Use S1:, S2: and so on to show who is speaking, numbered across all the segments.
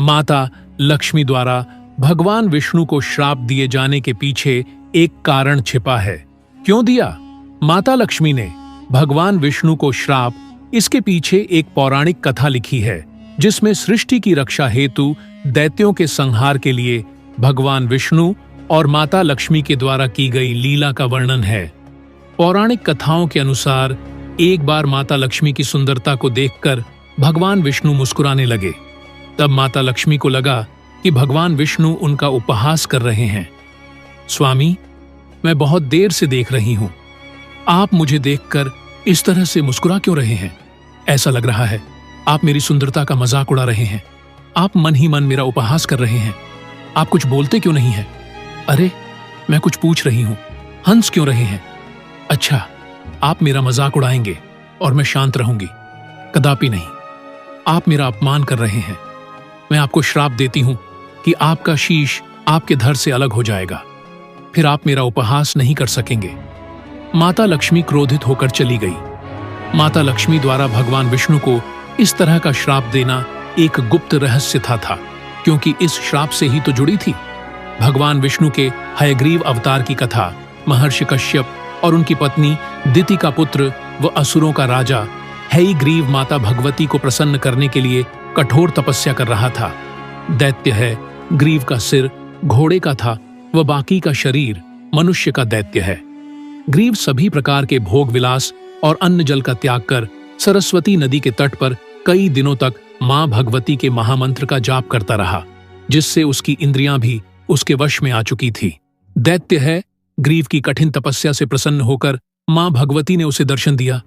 S1: माता लक्ष्मी द्वारा भगवान विष्णु को श्राप दिए जाने के पीछे एक कारण छिपा है। क्यों दिया? माता लक्ष्मी ने भगवान विष्णु को श्राप, इसके पीछे एक पौराणिक कथा लिखी है जिसमें सृष्टि की रक्षा हेतु दैत्यों के संहार के लिए भगवान विष्णु और माता लक्ष्मी के द्वारा की गई लीला का वर्णन है। पौराणिक कथाओं के अनुसार एक बार माता लक्ष्मी की सुंदरता को देखकर भगवान विष्णु मुस्कुराने लगे। तब माता लक्ष्मी को लगा कि भगवान विष्णु उनका उपहास कर रहे हैं। स्वामी, मैं बहुत देर से देख रही हूं, आप मुझे देखकर इस तरह से मुस्कुरा क्यों रहे हैं? ऐसा लग रहा है आप मेरी सुंदरता का मजाक उड़ा रहे हैं। आप मन ही मन मेरा उपहास कर रहे हैं। आप कुछ बोलते क्यों नहीं हैं? अरे, मैं कुछ पूछ रही हूं, हंस क्यों रहे हैं? अच्छा, आप मेरा मजाक उड़ाएंगे और मैं शांत रहूंगी? कदापि नहीं। आप मेरा अपमान कर रहे हैं। मैं आपको श्राप देती हूं कि आपका शीश आपके धड़ से अलग हो जाएगा, फिर आप मेरा उपहास नहीं कर सकेंगे। माता लक्ष्मी क्रोधित होकर चली गई। माता लक्ष्मी द्वारा भगवान विष्णु को इस तरह का श्राप देना एक गुप्त रहस्य था, क्योंकि इस श्राप से ही तो जुड़ी थी। भगवान विष्णु के हयग्रीव अवतार की कथा महर्षि कश्यप और उनकी पत्नी दिति का पुत्र व असुरों का राजा हयग्रीव माता भगवती को प्रसन्न करने के लिए कठोर तपस्या कर रहा था। दैत्य है ग्रीव का सिर घोड़े का था व बाकी का शरीर मनुष्य का दैत्य है। ग्रीव सभी प्रकार के भोग विलास और अन्न जल का त्याग कर सरस्वती नदी के तट पर कई दिनों तक मां भगवती के महामंत्र का जाप करता रहा, जिससे उसकी इंद्रियां भी उसके वश में आ चुकी थी। दैत्य है ग्रीव की कठिन तपस्या से प्रसन्न होकर मां भगवती ने उसे दर्शन दिया।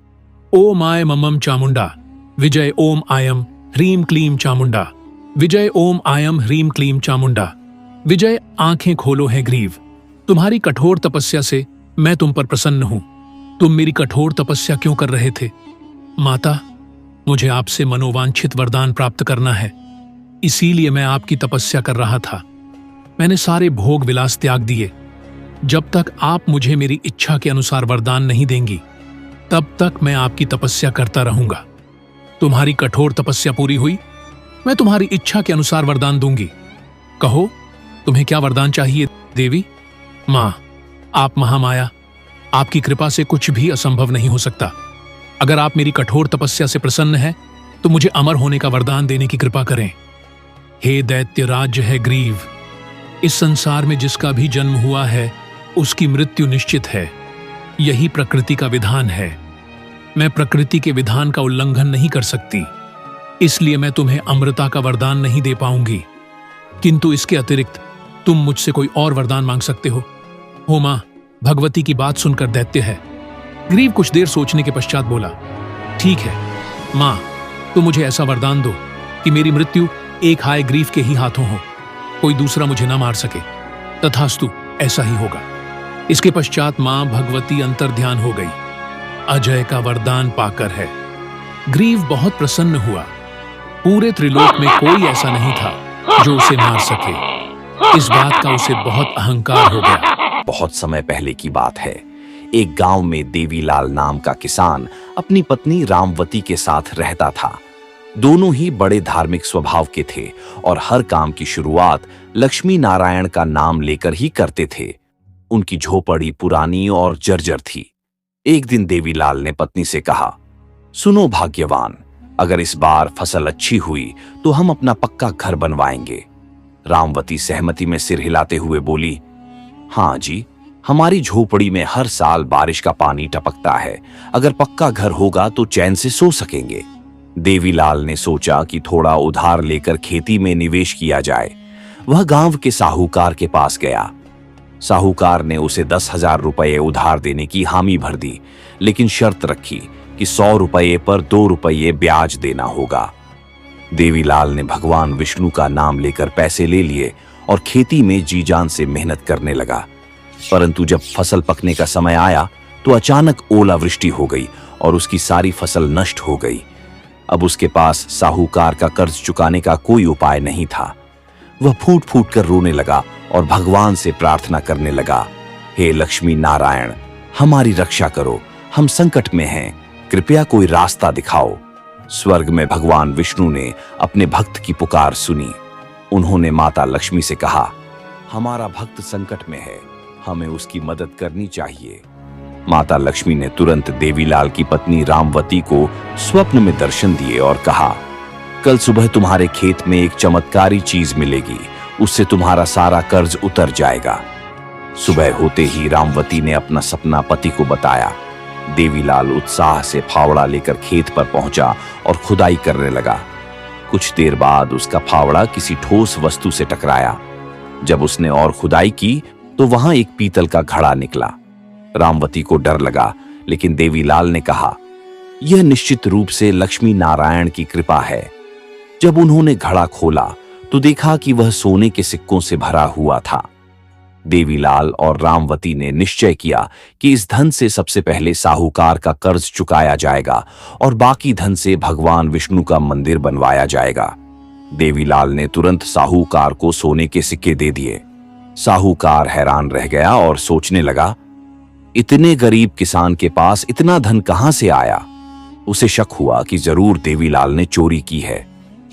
S1: ओम आय ममम चामुंडा विजय ओम आयम ह्रीम क्लीम चामुंडा विजय ओम आयम ह्रीम क्लीम चामुंडा विजय। आंखें खोलो है ग्रीव, तुम्हारी कठोर तपस्या से मैं तुम पर प्रसन्न हूं। तुम मेरी कठोर तपस्या क्यों कर रहे थे? माता, मुझे आपसे मनोवांछित वरदान प्राप्त करना है, इसीलिए मैं आपकी तपस्या कर रहा था। मैंने सारे भोग विलास त्याग दिए। जब तक आप मुझे मेरी इच्छा के अनुसार वरदान नहीं देंगी, तब तक मैं आपकी तपस्या करता रहूंगा। तुम्हारी कठोर तपस्या पूरी हुई, मैं तुम्हारी इच्छा के अनुसार वरदान दूंगी। कहो, तुम्हें क्या वरदान चाहिए देवी? मां, आप महामाया, आपकी कृपा से कुछ भी असंभव नहीं हो सकता। अगर आप मेरी कठोर तपस्या से प्रसन्न हैं, तो मुझे अमर होने का वरदान देने की कृपा करें। हे दैत्य राज्य है ग्रीव, इस संसार में जिसका भी जन्म हुआ है उसकी मृत्यु निश्चित है। यही प्रकृति का विधान है। मैं प्रकृति के विधान का उल्लंघन नहीं कर सकती, इसलिए मैं तुम्हें अमृता का वरदान नहीं दे पाऊंगी। किंतु इसके अतिरिक्त तुम मुझसे कोई और वरदान मांग सकते हो मां। भगवती की बात सुनकर दैत्य है ग्रीव कुछ देर सोचने के पश्चात बोला, ठीक है मां, तुम मुझे ऐसा वरदान दो कि मेरी मृत्यु एक हाय ग्रीव के ही हाथों हो, कोई दूसरा मुझे न मार सके। तथास्तु, ऐसा ही होगा। इसके पश्चात मां भगवती अंतर्ध्यान हो गई। अजय का वरदान पाकर है। ग्रीव बहुत प्रसन्न हुआ। पूरे त्रिलोक में कोई ऐसा नहीं था जो उसे मार सके। इस बात का उसे बहुत अहंकार हो गया।
S2: बहुत समय पहले की बात है। एक गांव में देवीलाल नाम का किसान अपनी पत्नी रामवती के साथ रहता था। दोनों ही बड़े धार्मिक स्वभाव के थे और हर काम की शुरुआत लक्ष्मी नारायण का नाम लेकर ही करते थे। उनकी झोपड़ी पुरानी और जर्जर थी। एक दिन देवीलाल ने पत्नी से कहा, सुनो भाग्यवान, अगर इस बार फसल अच्छी हुई तो हम अपना पक्का घर बनवाएंगे। रामवती सहमति में सिर हिलाते हुए बोली, हाँ जी, हमारी झोपड़ी में हर साल बारिश का पानी टपकता है। अगर पक्का घर होगा तो चैन से सो सकेंगे। देवीलाल ने सोचा कि थोड़ा उधार लेकर खेती में निवेश किया जाए। वह गांव के साहूकार के पास गया। साहूकार ने उसे 10,000 रुपये उधार देने की हामी भर दी, लेकिन शर्त रखी कि 100 रुपये पर 2 रुपये ब्याज देना होगा। देवीलाल ने भगवान विष्णु का नाम लेकर पैसे ले लिए और खेती में जी जान से मेहनत करने लगा। परंतु जब फसल पकने का समय आया तो अचानक ओलावृष्टि हो गई और उसकी सारी फसल नष्ट हो गई। अब उसके पास साहूकार का कर्ज चुकाने का कोई उपाय नहीं था। वह फूट फूट कर रोने लगा और भगवान से प्रार्थना करने लगा, हे लक्ष्मी नारायण, हमारी रक्षा करो, हम संकट में हैं, कृपया कोई रास्ता दिखाओ। स्वर्ग में भगवान विष्णु ने अपने भक्त की पुकार सुनी। उन्होंने माता लक्ष्मी से कहा, हमारा भक्त संकट में है, हमें उसकी मदद करनी चाहिए। माता लक्ष्मी ने तुरंत देवीलाल की पत्नी रामवती को स्वप्न में दर्शन दिए और कहा, कल सुबह तुम्हारे खेत में एक चमत्कारी चीज मिलेगी, उससे तुम्हारा सारा कर्ज उतर जाएगा। सुबह होते ही रामवती ने अपना सपना पति को बताया। देवीलाल उत्साह से फावड़ा लेकर खेत पर पहुंचा और खुदाई करने लगा। कुछ देर बाद उसका फावड़ा किसी ठोस वस्तु से टकराया। जब उसने और खुदाई की तो वहां एक पीतल का घड़ा निकला। रामवती को डर लगा, लेकिन देवीलाल ने कहा, यह निश्चित रूप से लक्ष्मी नारायण की कृपा है। जब उन्होंने घड़ा खोला तो देखा कि वह सोने के सिक्कों से भरा हुआ था। देवीलाल और रामवती ने निश्चय किया कि इस धन से सबसे पहले साहूकार का कर्ज चुकाया जाएगा और बाकी धन से भगवान विष्णु का मंदिर बनवाया जाएगा। देवीलाल ने तुरंत साहूकार को सोने के सिक्के दे दिए। साहूकार हैरान रह गया और सोचने लगा, इतने गरीब किसान के पास इतना धन कहां से आया। उसे शक हुआ कि जरूर देवीलाल ने चोरी की है।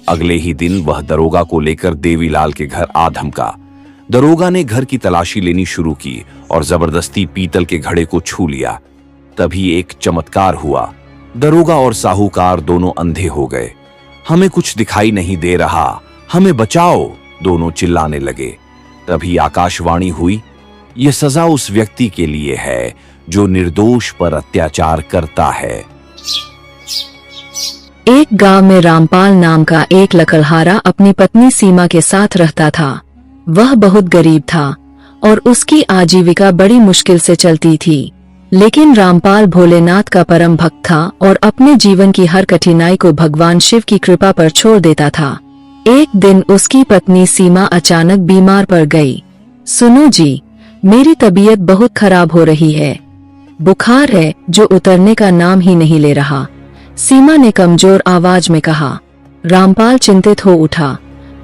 S2: अगले ही दिन वह दरोगा को लेकर देवीलाल के घर आ धमका। दरोगा ने घर की तलाशी लेनी शुरू की और जबरदस्ती पीतल के घड़े को छू लिया। तभी एक चमत्कार हुआ। दरोगा और साहूकार दोनों अंधे हो गए। हमें कुछ दिखाई नहीं दे रहा, हमें बचाओ, दोनों चिल्लाने लगे। तभी आकाशवाणी हुई, यह सजा उस व्यक्ति के लिए है जो निर्दोष पर अत्याचार करता है।
S3: एक गांव में रामपाल नाम का एक लकड़हारा अपनी पत्नी सीमा के साथ रहता था। वह बहुत गरीब था और उसकी आजीविका बड़ी मुश्किल से चलती थी। लेकिन रामपाल भोलेनाथ का परम भक्त था और अपने जीवन की हर कठिनाई को भगवान शिव की कृपा पर छोड़ देता था। एक दिन उसकी पत्नी सीमा अचानक बीमार पड़ गई। सुनो जी, मेरी तबीयत बहुत खराब हो रही है। बुखार है जो उतरने का नाम ही नहीं ले रहा, सीमा ने कमजोर आवाज में कहा। रामपाल चिंतित हो उठा।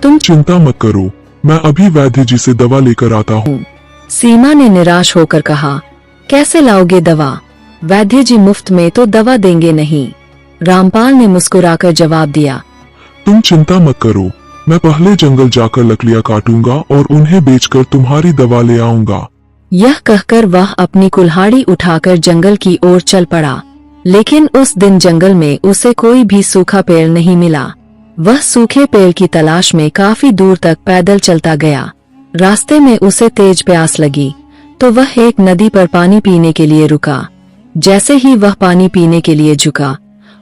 S3: तुम
S4: चिंता मत करो, मैं अभी वैद्य जी से दवा लेकर आता हूँ।
S3: सीमा ने निराश होकर कहा, कैसे लाओगे दवा? वैद्य जी मुफ्त में तो दवा देंगे नहीं। रामपाल ने मुस्कुराकर जवाब दिया,
S4: तुम चिंता मत करो, मैं पहले जंगल जाकर लकड़ियाँ काटूंगा और उन्हें बेचकर तुम्हारी दवा ले आऊंगा।
S3: यह कहकर वह अपनी कुल्हाड़ी उठाकर जंगल की ओर चल पड़ा। लेकिन उस दिन जंगल में उसे कोई भी सूखा पेड़ नहीं मिला। वह सूखे पेड़ की तलाश में काफी दूर तक पैदल चलता गया। रास्ते में उसे तेज प्यास लगी तो वह एक नदी पर पानी पीने के लिए रुका। जैसे ही वह पानी पीने के लिए झुका,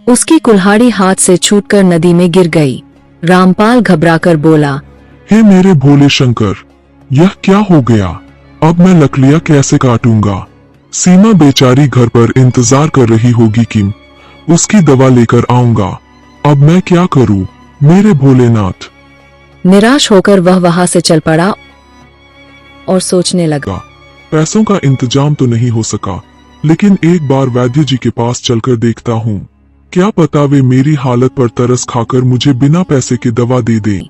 S3: उसकी कुल्हाड़ी हाथ से छूटकर नदी में गिर गई। रामपाल घबराकर बोला,
S4: हे मेरे भोले शंकर, यह क्या हो गया? अब मैं लकड़ियाँ कैसे काटूंगा? सीमा बेचारी घर पर इंतजार कर रही होगी कि उसकी दवा लेकर आऊंगा। अब मैं क्या करूं? मेरे भोलेनाथ।
S3: निराश होकर वह वहां से चल पड़ा और सोचने लगा,
S4: पैसों का इंतजाम तो नहीं हो सका, लेकिन एक बार वैद्य जी के पास चलकर देखता हूँ। क्या पता वे मेरी हालत पर तरस खाकर मुझे बिना पैसे के दवा दे दें।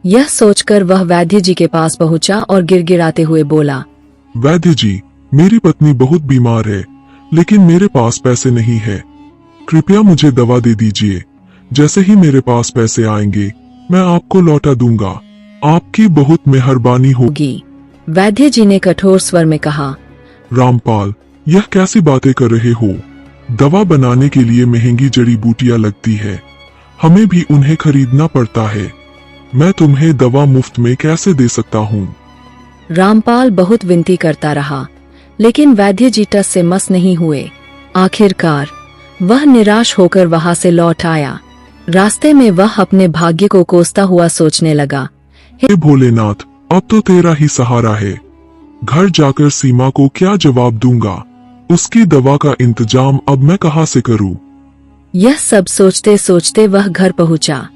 S3: यह सोचकर वह वैद्य जी के पास पहुंचा और गिड़गिड़ाते हुए बोला,
S4: वैद्य जी, मेरी पत्नी बहुत बीमार है, लेकिन मेरे पास पैसे नहीं है। कृपया मुझे दवा दे दीजिए। जैसे ही मेरे पास पैसे आएंगे, मैं आपको लौटा दूंगा। आपकी बहुत मेहरबानी होगी।
S3: वैद्य जी ने कठोर स्वर में कहा,
S4: रामपाल, यह कैसी बातें कर रहे हो? दवा बनाने के लिए महंगी जड़ी बूटियां लगती है, हमें भी उन्हें खरीदना पड़ता है। मैं तुम्हें दवा मुफ्त में कैसे दे सकता हूँ?
S3: रामपाल बहुत विनती करता रहा, लेकिन वैद्य जी टस से मस नहीं हुए। आखिरकार वह निराश होकर वहां से लौट आया। रास्ते में वह अपने भाग्य को कोसता हुआ सोचने लगा,
S4: हे भोलेनाथ, अब तो तेरा ही सहारा है। घर जाकर सीमा को क्या जवाब दूंगा? उसकी दवा का इंतजाम अब मैं कहाँ से करूं?
S3: यह सब सोचते सोचते वह घर पहुंचा।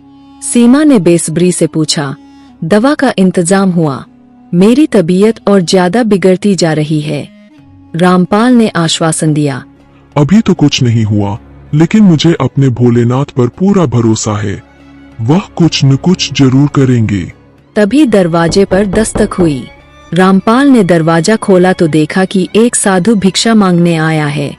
S3: सीमा ने बेसब्री से पूछा, दवा का इंतजाम हुआ? मेरी तबीयत और ज्यादा बिगड़ती जा रही है। रामपाल ने आश्वासन दिया,
S4: अभी तो कुछ नहीं हुआ, लेकिन मुझे अपने भोलेनाथ पर पूरा भरोसा है। वह कुछ न कुछ जरूर करेंगे।
S3: तभी दरवाजे पर दस्तक हुई। रामपाल ने दरवाजा खोला तो देखा कि एक साधु भिक्षा मांगने आया है।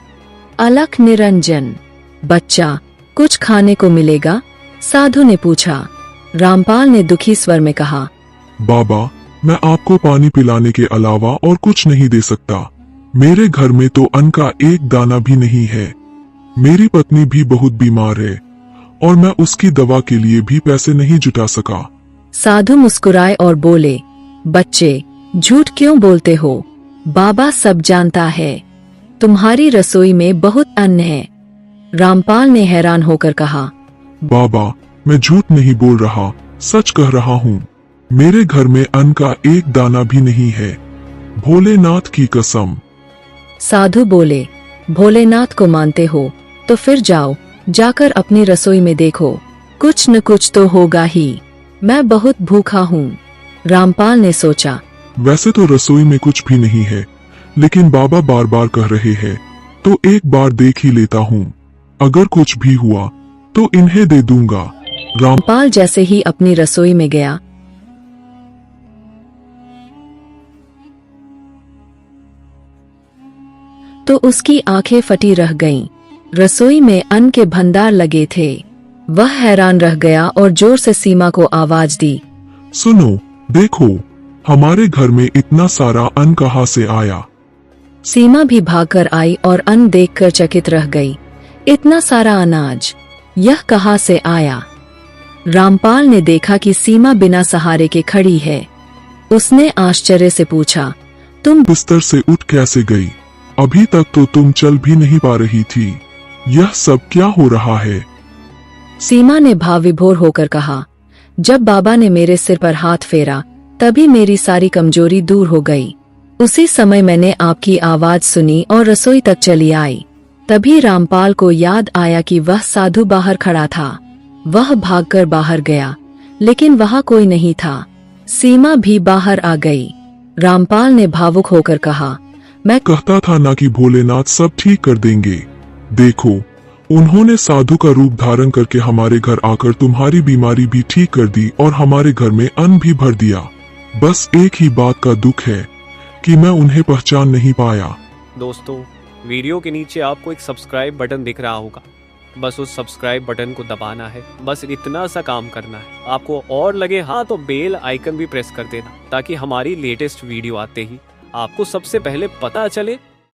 S3: अलख निरंजन, बच्चा, कुछ खाने को मिलेगा? साधु ने पूछा। रामपाल ने दुखी स्वर में कहा,
S4: बाबा, मैं आपको पानी पिलाने के अलावा और कुछ नहीं दे सकता। मेरे घर में तो अन्न का एक दाना भी नहीं है। मेरी पत्नी भी बहुत बीमार है और मैं उसकी दवा के लिए भी पैसे नहीं जुटा सका।
S3: साधु मुस्कुराए और बोले, बच्चे, झूठ क्यों बोलते हो? बाबा सब जानता है। तुम्हारी रसोई में बहुत अन्न है। रामपाल ने हैरान होकर कहा,
S4: बाबा, मैं झूठ नहीं बोल रहा, सच कह रहा हूँ। मेरे घर में अन्न का एक दाना भी नहीं है, भोलेनाथ की कसम।
S3: साधु बोले, भोलेनाथ को मानते हो तो फिर जाओ, जाकर अपनी रसोई में देखो, कुछ न कुछ तो होगा ही। मैं बहुत भूखा हूँ। रामपाल ने सोचा,
S4: वैसे तो रसोई में कुछ भी नहीं है, लेकिन बाबा बार बार कह रहे हैं, तो एक बार देख ही लेता हूँ। अगर कुछ भी हुआ तो इन्हें दे दूंगा।
S3: रामपाल जैसे ही अपनी रसोई में गया तो उसकी आंखें फटी रह गईं। रसोई में अन्न के भंडार लगे थे। वह हैरान रह गया और जोर से सीमा को आवाज दी,
S4: सुनो, देखो, हमारे घर में इतना सारा अन्न कहाँ से आया?
S3: सीमा भी भागकर आई और अन्न देखकर चकित रह गई। इतना सारा अनाज, यह कहाँ से आया? रामपाल ने देखा कि सीमा बिना सहारे के खड़ी है। उसने आश्चर्य से पूछा, तुम
S4: बिस्तर से उठ कैसे गई? अभी तक तो तुम चल भी नहीं पा रही थी। यह सब क्या हो रहा है?
S3: सीमा ने भाव विभोर होकर कहा, जब बाबा ने मेरे सिर पर हाथ फेरा तभी मेरी सारी कमजोरी दूर हो गई। उसी समय मैंने आपकी आवाज सुनी और रसोई तक चली आई। तभी रामपाल को याद आया कि वह साधु बाहर खड़ा था। वह भागकर बाहर गया, लेकिन वहां कोई नहीं था। सीमा भी बाहर आ गई। रामपाल ने भावुक होकर कहा, मैं
S4: कहता था ना कि भोलेनाथ सब ठीक कर देंगे। देखो, उन्होंने साधु का रूप धारण करके हमारे घर आकर तुम्हारी बीमारी भी ठीक कर दी और हमारे घर में अन्न भी भर दिया। बस एक ही बात का दुख है कि मैं उन्हें पहचान नहीं पाया।
S5: दोस्तों, वीडियो के नीचे आपको एक सब्सक्राइब बटन दिख रहा होगा। बस उस सब्सक्राइब बटन को दबाना है। बस इतना सा काम करना है। आपको और लगे हाँ तो बेल आइकन भी प्रेस कर देना, ताकि हमारी लेटेस्ट वीडियो आते ही आपको सबसे पहले पता चले